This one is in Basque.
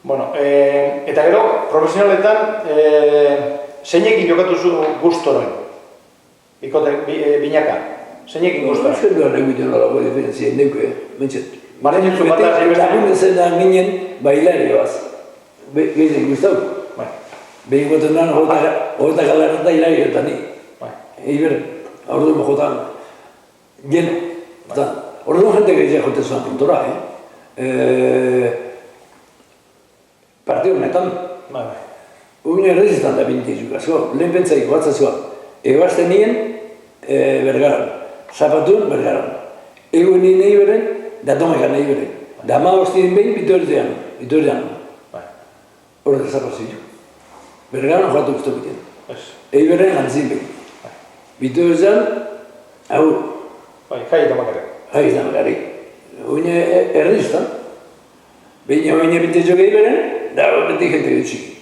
Bueno, eta gero, profesionaletan, zeinekin jokatu zu guztoroin? Binaka, zeinekin guztoroin? Zer duan egiten nolako diferentzia, neuke, mentxet. Maren jutzu bat da, lagun ezen ginen bailarioaz. Gehizen guztau. Behin goten nan, hogeta galarren da hilario eta ni. Eiber, orduan jotan, lleno. Orduan jente gehiago joten zuen kontora, Partio honetan. Une errezistan da bintizu asko. Lehen pentsaiko batzazua. Egoazten nien Bergaran. Zapatun Bergaran. Ego nien nahi beren, da tomekan nahi beren. Da ma hostien behin Bitordean. Horrek zapazio. Bergaran joatu guztu biten. Ego beren antzin behin. Bitordean, hau. Jai eta makarri. Jai eta makarri. Une errezistan. Behin bintizu gehi beren, da beti jente dutxik.